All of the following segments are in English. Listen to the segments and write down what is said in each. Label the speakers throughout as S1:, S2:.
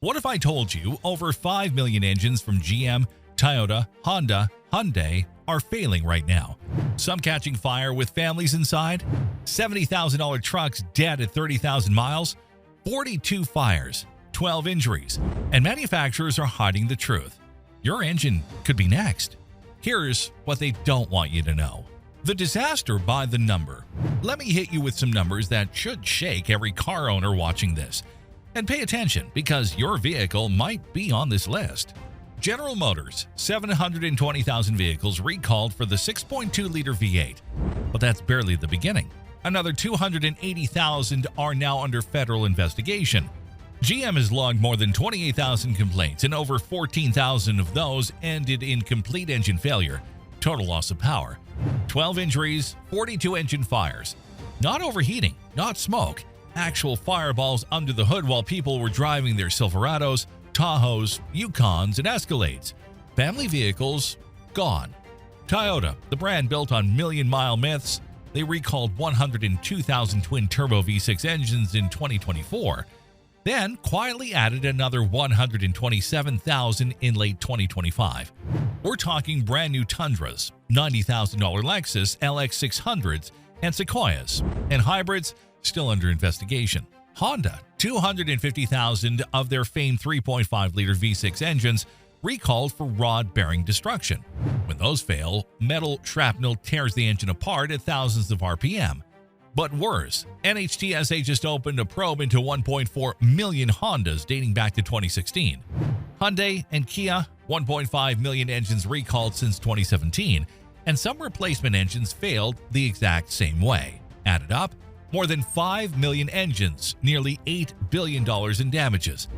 S1: What if I told you over 5 million engines from GM, Toyota, Honda, Hyundai are failing right now? Some catching fire with families inside, $70,000 trucks dead at 30,000 miles, 42 fires, 12 injuries, and manufacturers are hiding the truth. Your engine could be next. Here's what they don't want you to know. The disaster by the number. Let me hit you with some numbers that should shake every car owner watching this. And pay attention, because your vehicle might be on this list. General Motors, 720,000 vehicles recalled for the 6.2-liter V8. But that's barely the beginning. Another 280,000 are now under federal investigation. GM has logged more than 28,000 complaints, and over 14,000 of those ended in complete engine failure, total loss of power, 12 injuries, 42 engine fires. Not overheating, not smoke. Actual fireballs under the hood while people were driving their Silverados, Tahoes, Yukons, and Escalades. Family vehicles gone. Toyota, the brand built on million-mile myths, they recalled 102,000 twin-turbo V6 engines in 2024, then quietly added another 127,000 in late 2025. We're talking brand-new Tundras, $90,000 Lexus LX600s, and Sequoias, and hybrids still under investigation. Honda, 250,000 of their famed 3.5-liter V6 engines recalled for rod bearing destruction. When those fail, metal shrapnel tears the engine apart at thousands of RPM. But worse, NHTSA just opened a probe into 1.4 million Hondas dating back to 2016. Hyundai and Kia, 1.5 million engines recalled since 2017, and some replacement engines failed the exact same way. Added up, more than 5 million engines, nearly $8 billion in damages.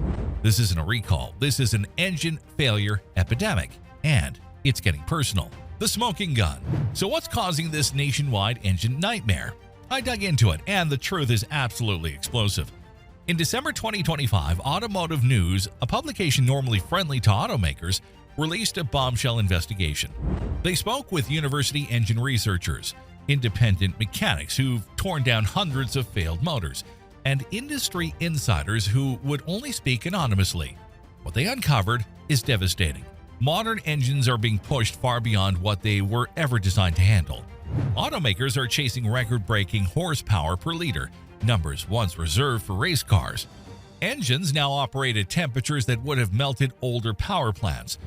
S1: This isn't a recall, this is an engine failure epidemic, and it's getting personal. The smoking gun. So what's causing this nationwide engine nightmare? I dug into it, and the truth is absolutely explosive. In December 2025, Automotive News, a publication normally friendly to automakers, released a bombshell investigation. They spoke with university engine researchers, independent mechanics who've torn down hundreds of failed motors, and industry insiders who would only speak anonymously. What they uncovered is devastating. Modern engines are being pushed far beyond what they were ever designed to handle. Automakers are chasing record-breaking horsepower per liter, numbers once reserved for race cars. Engines now operate at temperatures that would have melted older power plants,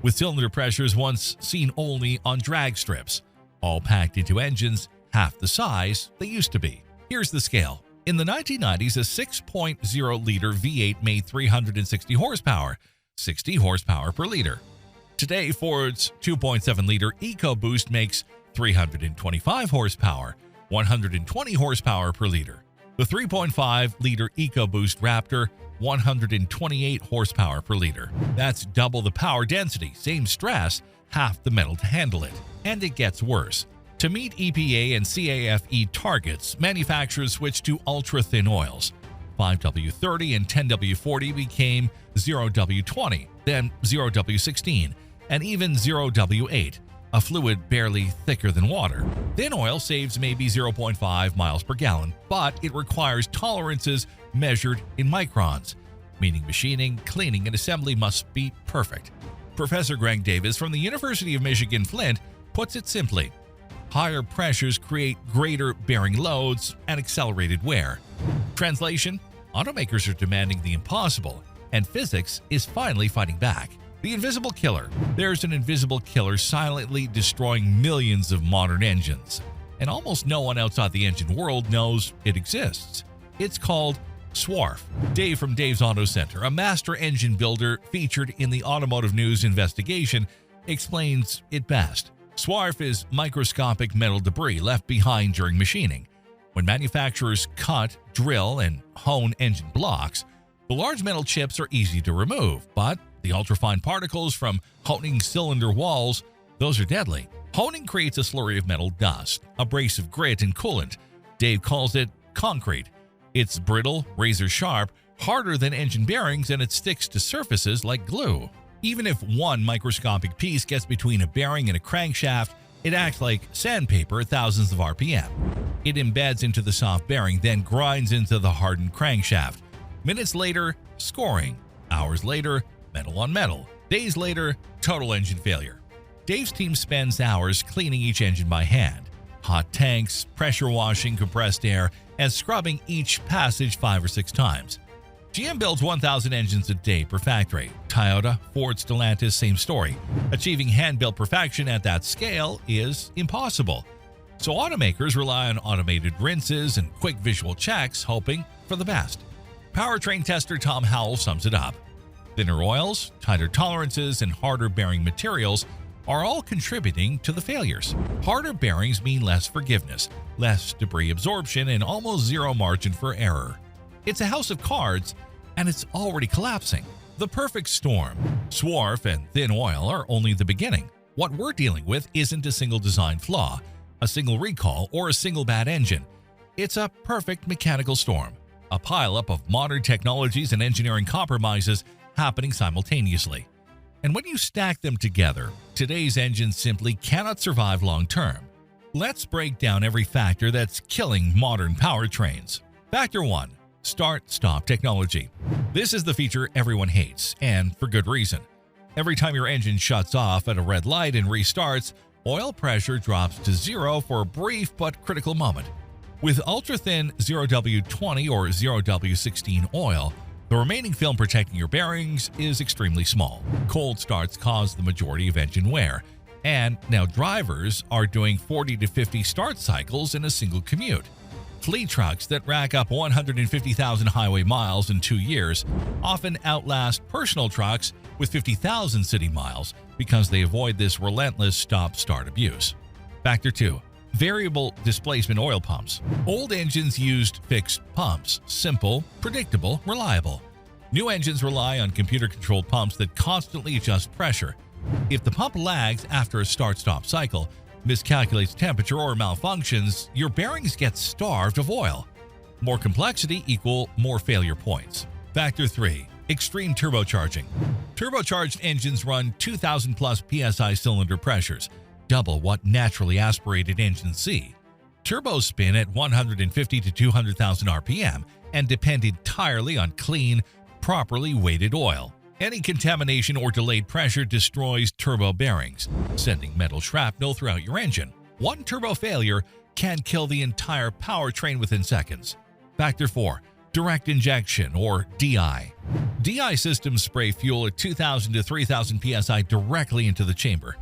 S1: with cylinder pressures once seen only on drag strips, all packed into engines half the size they used to be. Here's the scale. In the 1990s, a 6.0-liter V8 made 360 horsepower, 60 horsepower per liter. Today, Ford's 2.7-liter EcoBoost makes 325 horsepower, 120 horsepower per liter. The 3.5-liter EcoBoost Raptor, 128 horsepower per liter. That's double the power density, same stress, half the metal to handle it. And it gets worse. To meet EPA and CAFE targets, manufacturers switched to ultra-thin oils. 5W30 and 10W40 became 0W20, then 0W16, and even 0W8, a fluid barely thicker than water. Thin oil saves maybe 0.5 miles per gallon, but it requires tolerances measured in microns, meaning machining, cleaning, and assembly must be perfect. Professor Greg Davis from the University of Michigan Flint puts it simply: higher pressures create greater bearing loads and accelerated wear. Translation: automakers are demanding the impossible, and physics is finally fighting back. The invisible killer. There's an invisible killer silently destroying millions of modern engines, and almost no one outside the engine world knows it exists. It's called SWARF. Dave from Dave's Auto Center, a master engine builder featured in the Automotive News investigation, explains it best. SWARF is microscopic metal debris left behind during machining. When manufacturers cut, drill, and hone engine blocks, the large metal chips are easy to remove, but the ultrafine particles from honing cylinder walls, those are deadly. Honing creates a slurry of metal dust, abrasive grit, and coolant. Dave calls it concrete. It's brittle, razor sharp, harder than engine bearings, and it sticks to surfaces like glue. Even if one microscopic piece gets between a bearing and a crankshaft, it acts like sandpaper at thousands of RPM. It embeds into the soft bearing, then grinds into the hardened crankshaft. Minutes later, scoring. Hours later, metal on metal. Days later, total engine failure. Dave's team spends hours cleaning each engine by hand. Hot tanks, pressure washing compressed air, and scrubbing each passage 5 or 6 times. GM builds 1,000 engines a day per factory. Toyota, Ford, Stellantis, same story. Achieving hand-built perfection at that scale is impossible. So automakers rely on automated rinses and quick visual checks, hoping for the best. Powertrain tester Tom Howell sums it up. Thinner oils, tighter tolerances, and harder bearing materials are all contributing to the failures. Harder bearings mean less forgiveness, less debris absorption, and almost zero margin for error. It's a house of cards, and it's already collapsing. The perfect storm. Swarf and thin oil are only the beginning. What we're dealing with isn't a single design flaw, a single recall, or a single bad engine. It's a perfect mechanical storm, a pileup of modern technologies and engineering compromises happening simultaneously. And when you stack them together, today's engines simply cannot survive long term. Let's break down every factor that's killing modern powertrains. Factor 1. Start-stop technology. This is the feature everyone hates, and for good reason. Every time your engine shuts off at a red light and restarts, oil pressure drops to zero for a brief but critical moment. With ultra-thin 0W20 or 0W16 oil, the remaining film protecting your bearings is extremely small. Cold starts cause the majority of engine wear, and now drivers are doing 40 to 50 start cycles in a single commute. Fleet trucks that rack up 150,000 highway miles in 2 years often outlast personal trucks with 50,000 city miles because they avoid this relentless stop-start abuse. Factor 2. Variable displacement oil pumps. Old engines used fixed pumps, simple, predictable, reliable. New engines rely on computer-controlled pumps that constantly adjust pressure. If the pump lags after a start-stop cycle, miscalculates temperature, or malfunctions, your bearings get starved of oil. More complexity equal more failure points. Factor 3. Extreme turbocharging. Turbocharged engines run 2,000 plus psi cylinder pressures, double what naturally aspirated engines see. Turbos spin at 150 to 200,000 RPM and depend entirely on clean, properly weighted oil. Any contamination or delayed pressure destroys turbo bearings, sending metal shrapnel throughout your engine. One turbo failure can kill the entire powertrain within seconds. Factor 4. Direct injection, or DI. DI systems spray fuel at 2,000 to 3,000 psi directly into the chamber.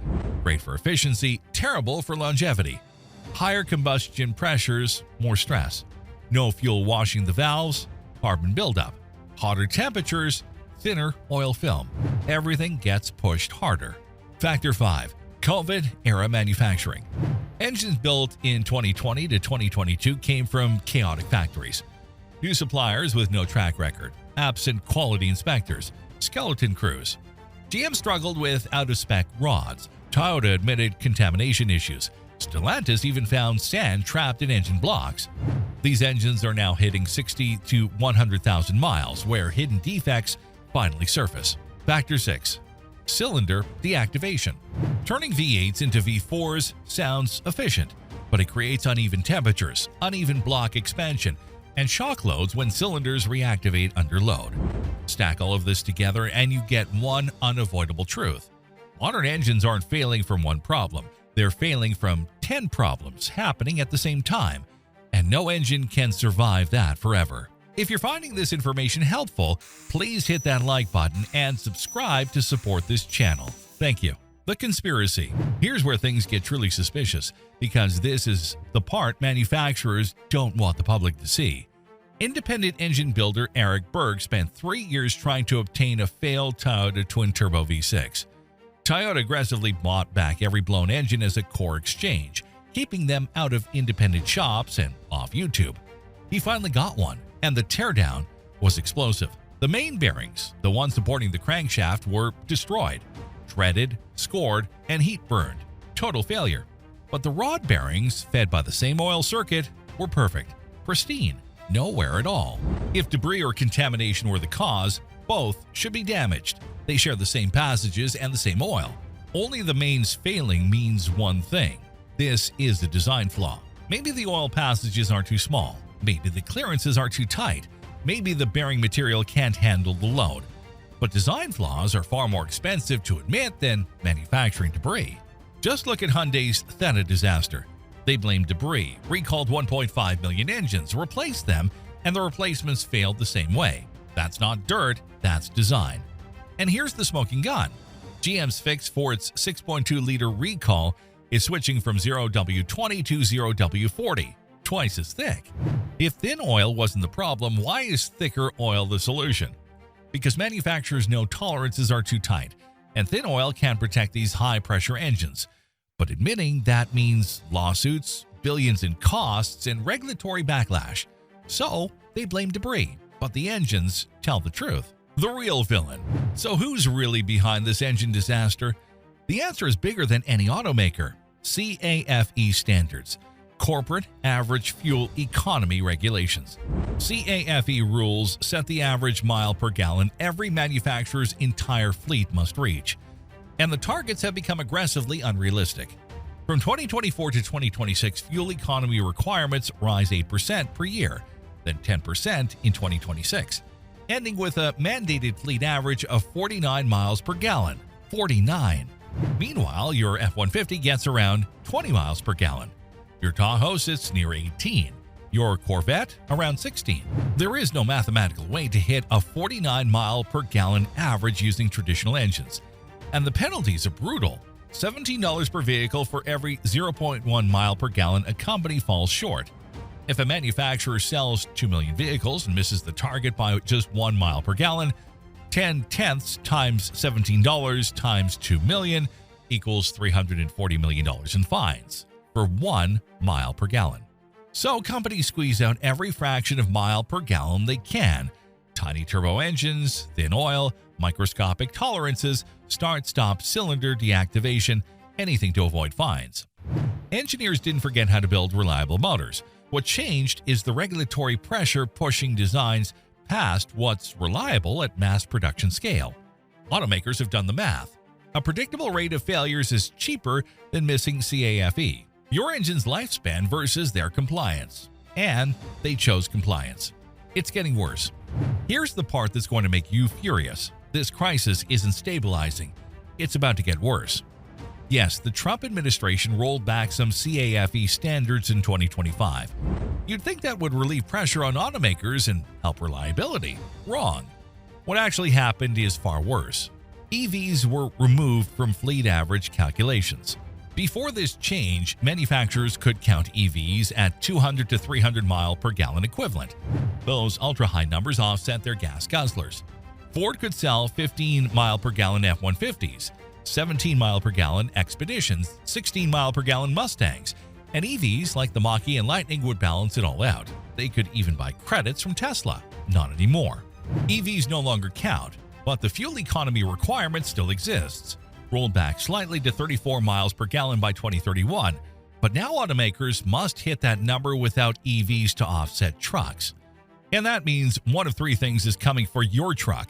S1: Great for efficiency, terrible for longevity. Higher combustion pressures, more stress. No fuel washing the valves, carbon buildup. Hotter temperatures, thinner oil film. Everything gets pushed harder. Factor 5. COVID-era manufacturing. Engines built in 2020 to 2022 came from chaotic factories. New suppliers with no track record, absent quality inspectors, skeleton crews. GM struggled with out-of-spec rods. Toyota admitted contamination issues. Stellantis even found sand trapped in engine blocks. These engines are now hitting 60 to 100,000 miles, where hidden defects finally surface. Factor 6. Cylinder deactivation. Turning V8s into V4s sounds efficient, but it creates uneven temperatures, uneven block expansion, and shock loads when cylinders reactivate under load. Stack all of this together and you get one unavoidable truth. Modern engines aren't failing from one problem. They're failing from 10 problems happening at the same time, and no engine can survive that forever. If you're finding this information helpful, please hit that like button and subscribe to support this channel. Thank you. The conspiracy. Here's where things get truly suspicious, because this is the part manufacturers don't want the public to see. Independent engine builder Eric Berg spent 3 years trying to obtain a failed Toyota twin-turbo V6. Toyota aggressively bought back every blown engine as a core exchange, keeping them out of independent shops and off YouTube. He finally got one, and the teardown was explosive. The main bearings, the ones supporting the crankshaft, were destroyed, shredded, scored, and heat burned. Total failure. But the rod bearings, fed by the same oil circuit, were perfect, pristine, no wear at all. If debris or contamination were the cause, both should be damaged. They share the same passages and the same oil. Only the mains failing means one thing. This is the design flaw. Maybe the oil passages are too small. Maybe the clearances are too tight. Maybe the bearing material can't handle the load. But design flaws are far more expensive to admit than manufacturing debris. Just look at Hyundai's Theta disaster. They blamed debris, recalled 1.5 million engines, replaced them, and the replacements failed the same way. That's not dirt, that's design. And here's the smoking gun. GM's fix for its 6.2-liter recall is switching from 0W20 to 0W40, twice as thick. If thin oil wasn't the problem, why is thicker oil the solution? Because manufacturers know tolerances are too tight, and thin oil can't protect these high-pressure engines. But admitting that means lawsuits, billions in costs, and regulatory backlash. So they blame debris, but the engines tell the truth. The real villain. So who's really behind this engine disaster? The answer is bigger than any automaker. CAFE standards. Corporate Average Fuel Economy Regulations. CAFE rules set the average mile per gallon every manufacturer's entire fleet must reach. And the targets have become aggressively unrealistic. From 2024 to 2026, fuel economy requirements rise 8% per year, then 10% in 2026, ending with a mandated fleet average of 49 miles per gallon. 49. Meanwhile, your F-150 gets around 20 miles per gallon. Your Tahoe sits near 18. Your Corvette around 16. There is no mathematical way to hit a 49 mile per gallon average using traditional engines. And the penalties are brutal. $17 per vehicle for every 0.1 mile per gallon a company falls short. If a manufacturer sells 2 million vehicles and misses the target by just 1 mile per gallon, 10/10 times $17 times 2 million equals $340 million in fines for 1 mile per gallon. So companies squeeze out every fraction of mile per gallon they can. Tiny turbo engines, thin oil, microscopic tolerances, start-stop cylinder deactivation, anything to avoid fines. Engineers didn't forget how to build reliable motors. What changed is the regulatory pressure pushing designs past what's reliable at mass production scale. Automakers have done the math. A predictable rate of failures is cheaper than missing CAFE, your engine's lifespan versus their compliance. And they chose compliance. It's getting worse. Here's the part that's going to make you furious. This crisis isn't stabilizing. It's about to get worse. Yes, the Trump administration rolled back some CAFE standards in 2025. You'd think that would relieve pressure on automakers and help reliability. Wrong. What actually happened is far worse. EVs were removed from fleet average calculations. Before this change, manufacturers could count EVs at 200 to 300 mile per gallon equivalent. Those ultra-high numbers offset their gas guzzlers. Ford could sell 15 mile per gallon F-150s, 17 mile per gallon Expeditions, 16 mile per gallon Mustangs, and EVs like the Mach-E and Lightning would balance it all out. They could even buy credits from Tesla. Not anymore. EVs no longer count, but the fuel economy requirement still exists. Rolled back slightly to 34 miles per gallon by 2031, but now automakers must hit that number without EVs to offset trucks. And that means one of three things is coming for your truck.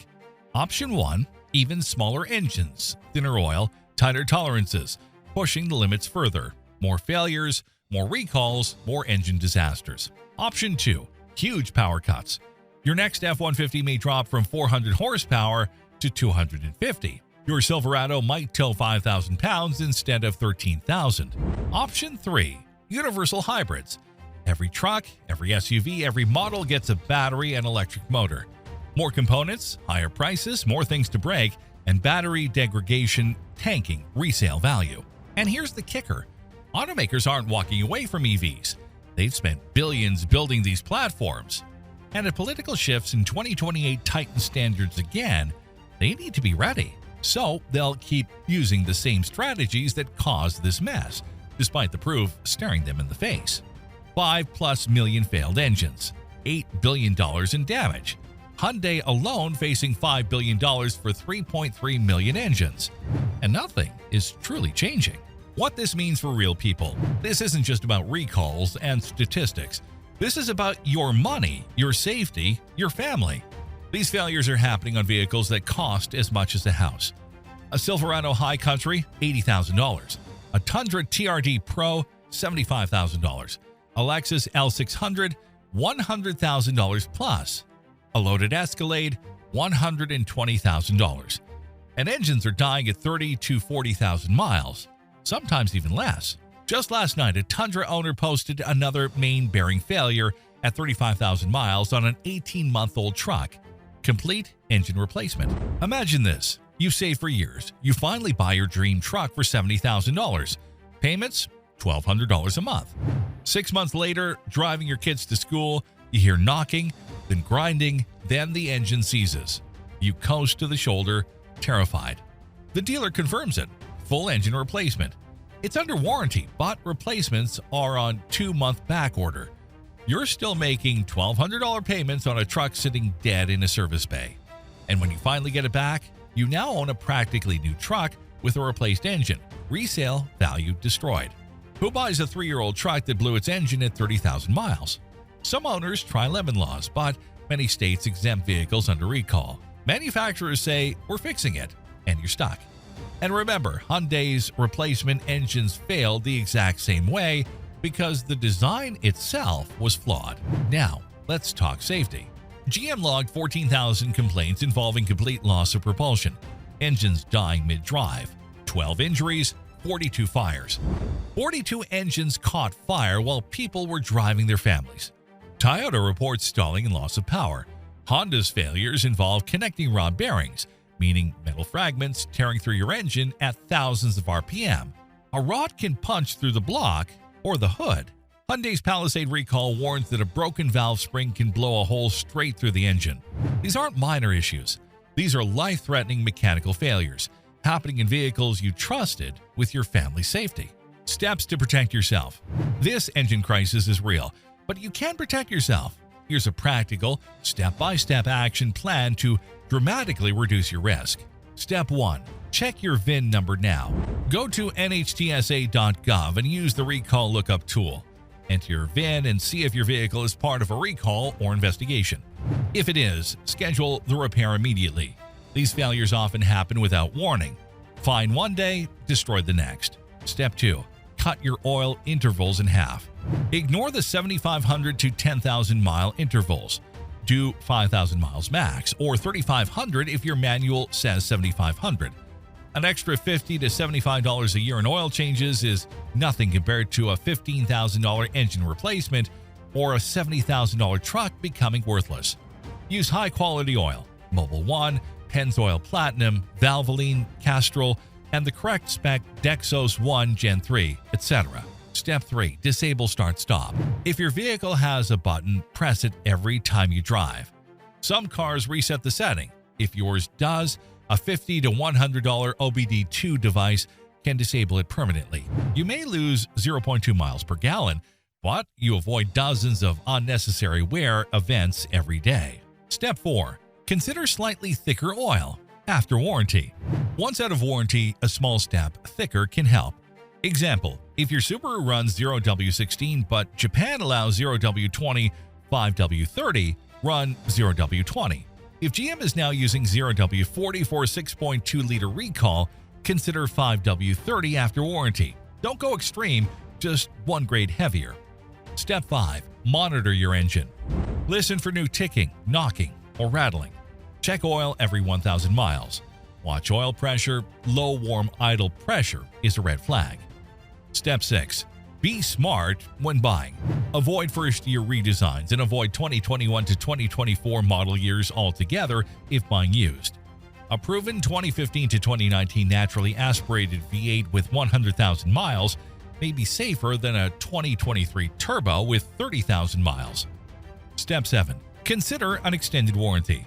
S1: Option 1, even smaller engines, thinner oil, tighter tolerances, pushing the limits further. More failures, more recalls, more engine disasters. Option 2, huge power cuts. Your next F-150 may drop from 400 horsepower to 250. Your Silverado might tow 5,000 pounds instead of 13,000. Option 3, universal hybrids. Every truck, every SUV, every model gets a battery and electric motor. More components, higher prices, more things to break, and battery degradation tanking resale value. And here's the kicker. Automakers aren't walking away from EVs. They've spent billions building these platforms. And if political shifts in 2028 tighten standards again, they need to be ready. So they'll keep using the same strategies that caused this mess, despite the proof staring them in the face. 5+ million failed engines, $8 billion in damage. Hyundai alone facing $5 billion for 3.3 million engines. And nothing is truly changing. What this means for real people. This isn't just about recalls and statistics. This is about your money, your safety, your family. These failures are happening on vehicles that cost as much as a house. A Silverado High Country, $80,000. A Tundra TRD Pro, $75,000. A Lexus L600, $100,000 plus. A loaded Escalade, $120,000. And engines are dying at 30 to 40,000 miles, sometimes even less. Just last night, a Tundra owner posted another main bearing failure at 35,000 miles on an 18-month-old truck. Complete engine replacement. Imagine this. You've saved for years. You finally buy your dream truck for $70,000. Payments? $1,200 a month. 6 months later, driving your kids to school, you hear knocking, then grinding, then the engine seizes. You coast to the shoulder, terrified. The dealer confirms it. Full engine replacement. It's under warranty, but replacements are on 2-month back order. You're still making $1,200 payments on a truck sitting dead in a service bay. And when you finally get it back, you now own a practically new truck with a replaced engine. Resale value destroyed. Who buys a 3-year-old truck that blew its engine at 30,000 miles? Some owners try lemon laws, but many states exempt vehicles under recall. Manufacturers say, we're fixing it, and you're stuck. And remember, Hyundai's replacement engines failed the exact same way because the design itself was flawed. Now, let's talk safety. GM logged 14,000 complaints involving complete loss of propulsion, engines dying mid-drive, 12 injuries, 42 fires. 42 engines caught fire while people were driving their families. Toyota reports stalling and loss of power. Honda's failures involve connecting rod bearings, meaning metal fragments tearing through your engine at thousands of RPM. A rod can punch through the block or the hood. Hyundai's Palisade recall warns that a broken valve spring can blow a hole straight through the engine. These aren't minor issues. These are life-threatening mechanical failures happening in vehicles you trusted with your family's safety. Steps to protect yourself. This engine crisis is real, but you can protect yourself. Here's a practical, step-by-step action plan to dramatically reduce your risk. Step 1. Check your VIN number now. Go to nhtsa.gov and use the recall lookup tool. Enter your VIN and see if your vehicle is part of a recall or investigation. If it is, schedule the repair immediately. These failures often happen without warning. Fine one day, destroy the next. Step 2. Cut your oil intervals in half. Ignore the 7,500 to 10,000 mile intervals. Do 5,000 miles max, or 3,500 if your manual says 7,500. An extra $50 to $75 a year in oil changes is nothing compared to a $15,000 engine replacement or a $70,000 truck becoming worthless. Use high-quality oil, Mobil 1, Pennzoil Platinum, Valvoline, Castrol, and the correct spec Dexos 1 Gen 3, etc. Step 3. Disable start-stop. If your vehicle has a button, press it every time you drive. Some cars reset the setting. If yours does, a $50 to $100 OBD2 device can disable it permanently. You may lose 0.2 miles per gallon, but you avoid dozens of unnecessary wear events every day. Step 4. Consider slightly thicker oil after warranty. Once out of warranty, a small step thicker can help. Example, if your Subaru runs 0W16 but Japan allows 0W20, 5W30, run 0W20. If GM is now using 0W40 for a 6.2-liter recall, consider 5W30 after warranty. Don't go extreme, just one grade heavier. Step 5. Monitor your engine. Listen for new ticking, knocking, or rattling. Check oil every 1,000 miles. Watch oil pressure. Low warm idle pressure is a red flag. Step 6. Be smart when buying. Avoid first-year redesigns and avoid 2021 to 2024 model years altogether if buying used. A proven 2015 to 2019 naturally aspirated V8 with 100,000 miles may be safer than a 2023 turbo with 30,000 miles. Step 7. Consider an extended warranty.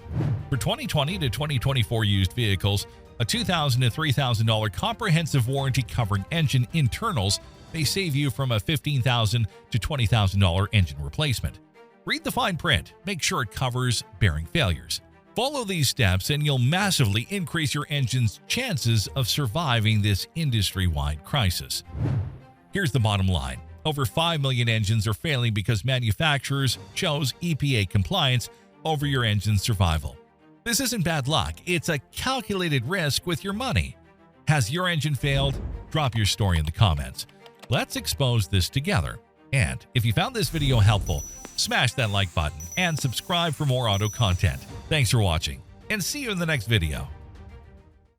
S1: For 2020 to 2024 used vehicles, a $2,000 to $3,000 comprehensive warranty covering engine internals may save you from a $15,000 to $20,000 engine replacement. Read the fine print. Make sure it covers bearing failures. Follow these steps and you'll massively increase your engine's chances of surviving this industry-wide crisis. Here's the bottom line. Over 5 million engines are failing because manufacturers chose EPA compliance over your engine's survival. This isn't bad luck, it's a calculated risk with your money. Has your engine failed? Drop your story in the comments. Let's expose this together. And if you found this video helpful, smash that like button and subscribe for more auto content. Thanks for watching. and see you in the next video.